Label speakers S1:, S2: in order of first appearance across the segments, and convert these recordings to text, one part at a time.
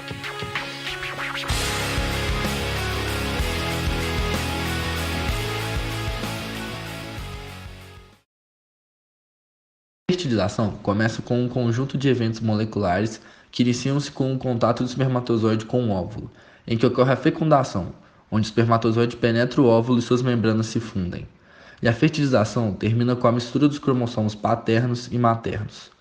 S1: A fertilização começa com um conjunto de eventos moleculares que iniciam-se com o contato do espermatozoide com o óvulo, em que ocorre a fecundação, onde o espermatozoide penetra o óvulo e suas membranas se fundem. E a fertilização termina com a mistura dos cromossomos paternos e maternos.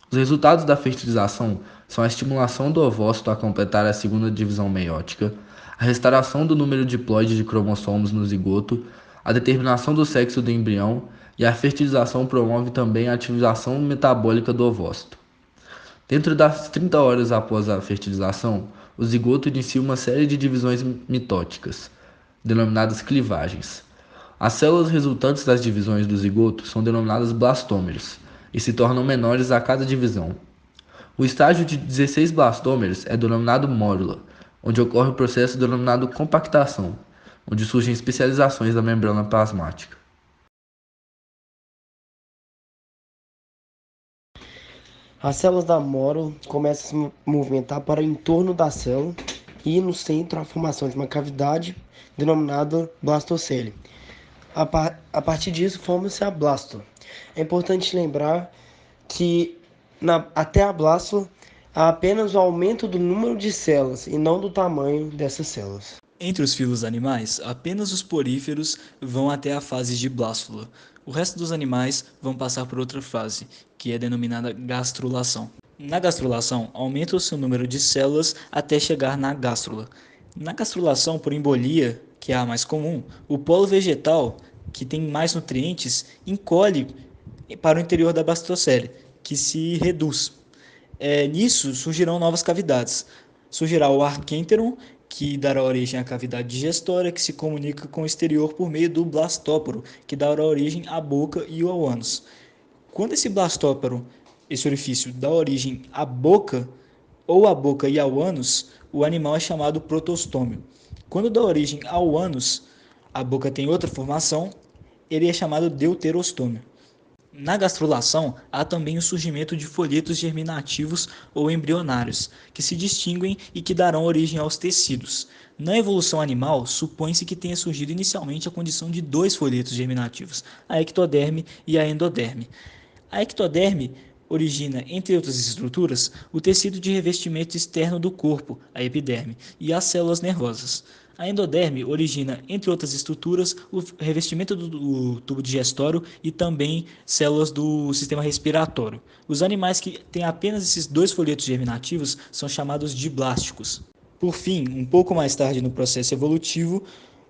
S1: Os resultados da fertilização são a estimulação do ovócito a completar a segunda divisão meiótica, a restauração do número diploide de cromossomos no zigoto, a determinação do sexo do embrião e a fertilização promove também a ativação metabólica do ovócito. Dentro das 30 horas após a fertilização, o zigoto inicia uma série de divisões mitóticas, denominadas clivagens. As células resultantes das divisões do zigoto são denominadas blastômeros e se tornam menores a cada divisão. O estágio de 16 blastômeros é denominado mórula, onde ocorre o processo denominado compactação, onde surgem especializações da membrana plasmática.
S2: As células da mórula começam a se movimentar para o entorno da célula e no centro a formação de uma cavidade denominada blastocele. A partir disso forma-se a blástula. É importante lembrar que até a blástula há apenas o aumento do número de células e não do tamanho dessas células.
S3: Entre os filos animais, apenas os poríferos vão até a fase de blástula. O resto dos animais vão passar por outra fase, que é denominada gastrulação. Na gastrulação, aumenta o seu número de células até chegar na gástrula. Na gastrulação por embolia, que é a mais comum, o polo vegetal, que tem mais nutrientes, encolhe para o interior da blastocele, que se reduz. Nisso surgirão novas cavidades. Surgirá o arquênteron, que dará origem à cavidade digestória, que se comunica com o exterior por meio do blastóporo, que dará origem à boca e ao ânus. Quando esse blastóporo, esse orifício, dá origem à boca, ou à boca e ao ânus, o animal é chamado protostômio. Quando dá origem ao ânus, a boca tem outra formação, ele é chamado deuterostômio. Na gastrulação, há também o surgimento de folhetos germinativos ou embrionários, que se distinguem e que darão origem aos tecidos. Na evolução animal, supõe-se que tenha surgido inicialmente a condição de dois folhetos germinativos, a ectoderme e a endoderme. A ectoderme origina, entre outras estruturas, o tecido de revestimento externo do corpo, a epiderme, e as células nervosas. A endoderme origina, entre outras estruturas, o revestimento do tubo digestório e também células do sistema respiratório. Os animais que têm apenas esses dois folhetos germinativos são chamados diblásticos. Por fim, um pouco mais tarde no processo evolutivo,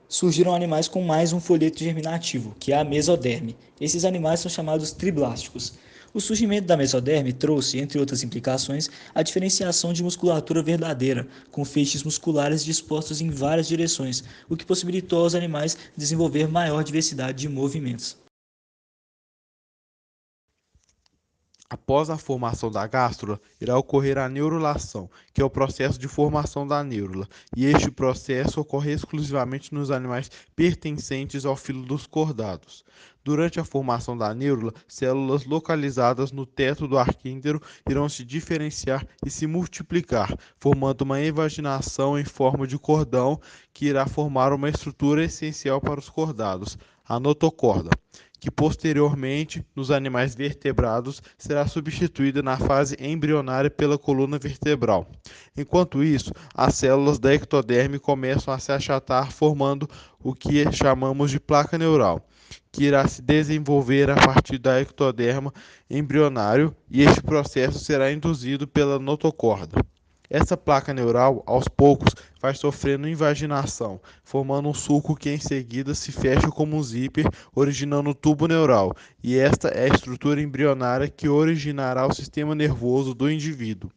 S3: surgiram animais com mais um folheto germinativo, que é a mesoderme. Esses animais são chamados triblásticos. O surgimento da mesoderme trouxe, entre outras implicações, a diferenciação de musculatura verdadeira, com feixes musculares dispostos em várias direções, o que possibilitou aos animais desenvolver maior diversidade de movimentos.
S4: Após a formação da gástrula, irá ocorrer a neurulação, que é o processo de formação da neurula, e este processo ocorre exclusivamente nos animais pertencentes ao filo dos cordados. Durante a formação da neurula, células localizadas no teto do arquêntero irão se diferenciar e se multiplicar, formando uma invaginação em forma de cordão que irá formar uma estrutura essencial para os cordados, a notocorda, que posteriormente, nos animais vertebrados, será substituída na fase embrionária pela coluna vertebral. Enquanto isso, as células da ectoderme começam a se achatar, formando o que chamamos de placa neural, que irá se desenvolver a partir da ectoderma embrionário, e este processo será induzido pela notocorda. Essa placa neural, aos poucos, vai sofrendo invaginação, formando um sulco que em seguida se fecha como um zíper, originando o tubo neural, e esta é a estrutura embrionária que originará o sistema nervoso do indivíduo.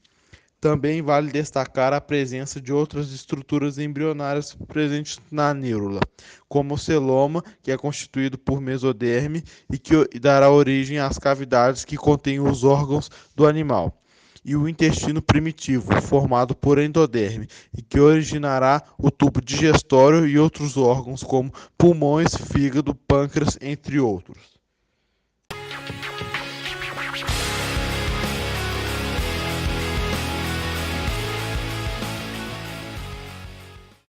S4: Também vale destacar a presença de outras estruturas embrionárias presentes na neurula, como o celoma, que é constituído por mesoderme e que dará origem às cavidades que contêm os órgãos do animal, e o intestino primitivo, formado por endoderme, e que originará o tubo digestório e outros órgãos como pulmões, fígado, pâncreas, entre outros.